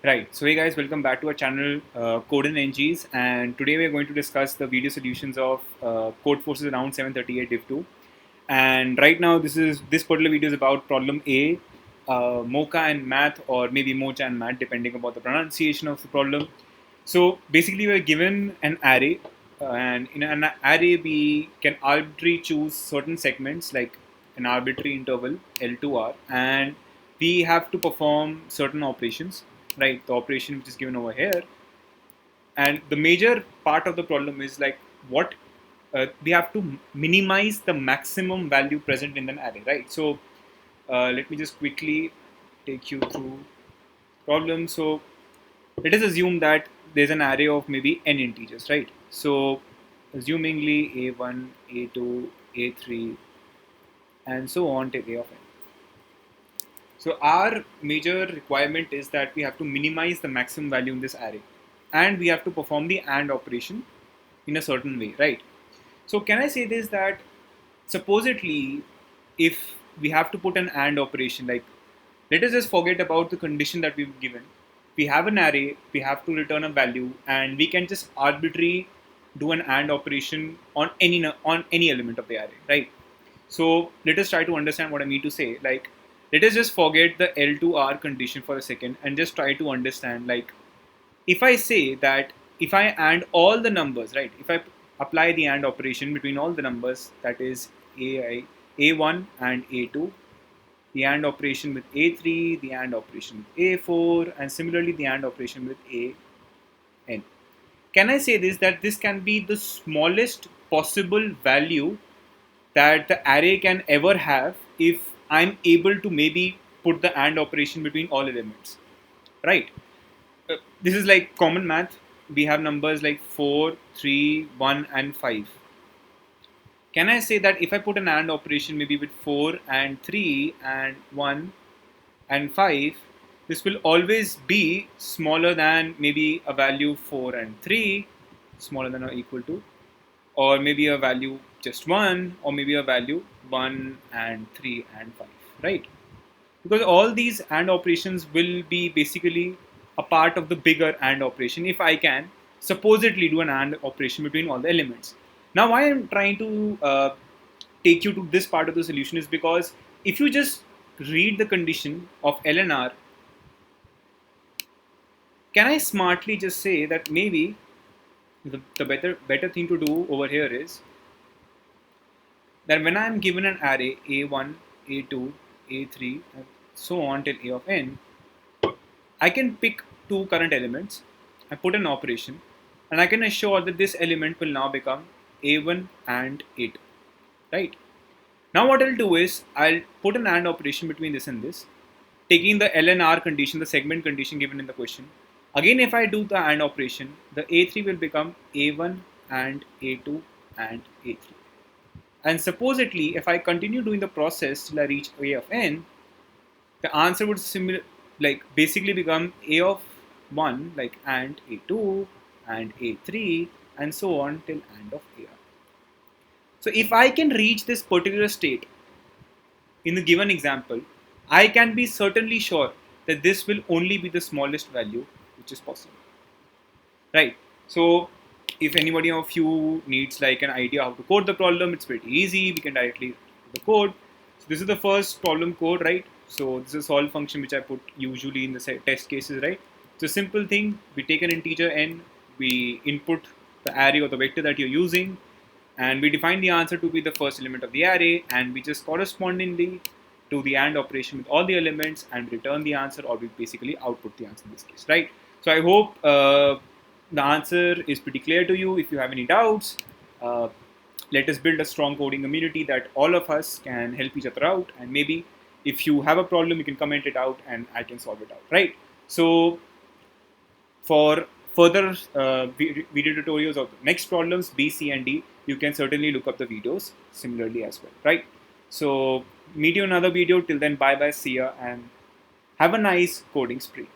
Right. So hey guys, welcome back to our channel Code and NGs, and today we are going to discuss the video solutions of Codeforces Round 738 Div 2. And right now, this particular video is about problem A, Mocha and Math, or maybe Mocha and Math, depending upon the pronunciation of the problem. So basically, we're given an array, and in an array we can arbitrarily choose certain segments like an arbitrary interval L2R, and we have to perform certain operations, right? The operation which is given over here, and the major part of the problem is like what we have to minimize the maximum value present in an array, right? So let me just quickly take you through problem. So let us assume that there's an array of maybe n integers, right? So assumingly a1, a2, a3, and so on till a of n. So our major requirement is that we have to minimize the maximum value in this array, and we have to perform the AND operation in a certain way, right? So can I say this, that supposedly if we have to put an AND operation, like let us just forget about the condition that we've given. We have an array, we have to return a value, and we can just arbitrarily do an AND operation on any element of the array, right? So let us try to understand what I mean to say. Like, let us just forget the L2R condition for a second and just try to understand, like, if I say that if I AND all the numbers, right? If I apply the AND operation between all the numbers, that is A1 and A2, the AND operation with A3, the AND operation with A4, and similarly the AND operation with AN. Can I say this, that this can be the smallest possible value that the array can ever have if I'm able to maybe put the AND operation between all elements, right? This is like common math. We have numbers like 4, 3, 1, and 5. Can I say that if I put an AND operation maybe with 4 and 3 and 1 and 5, this will always be smaller than maybe a value 4 and 3, smaller than or equal to, or maybe a value just 1, or maybe a value 1 and 3 and 5, right? Because all these AND operations will be basically a part of the bigger AND operation if I can supposedly do an AND operation between all the elements. Now, why I'm trying to take you to this part of the solution is because if you just read the condition of LNR, can I smartly just say that maybe the better thing to do over here is that when I'm given an array A1, A2, A3, and so on till A of n, I can pick two current elements, I put an operation, and I can assure that this element will now become A1 and A2, right? Now what I'll do is I'll put an AND operation between this and this, taking the LNR condition, the segment condition given in the question. Again, if I do the AND operation, the A3 will become A1 and A2 and A3. And supposedly, if I continue doing the process till I reach A of n, the answer would basically become A of 1, like and A2 and A3 and so on till and of AR. So if I can reach this particular state in the given example, I can be certainly sure that this will only be the smallest value which is possible, right? So if anybody of you needs like an idea how to code the problem, it's pretty easy. We can directly do the code. So this is the first problem code, right? So this is a solve function which I put usually in the test cases, right? It's a simple thing. We take an integer n, we input the array or the vector that you're using, and we define the answer to be the first element of the array, and we just correspondingly do the AND operation with all the elements and return the answer, or we basically output the answer in this case, right? So I hope the answer is pretty clear to you. If you have any doubts, let us build a strong coding community that all of us can help each other out, and maybe if you have a problem, you can comment it out and I can solve it out, right? So for further video tutorials of the next problems, B, C, and D, you can certainly look up the videos similarly as well, right? So meet you in another video. Till then, bye bye, see ya, and have a nice coding spree.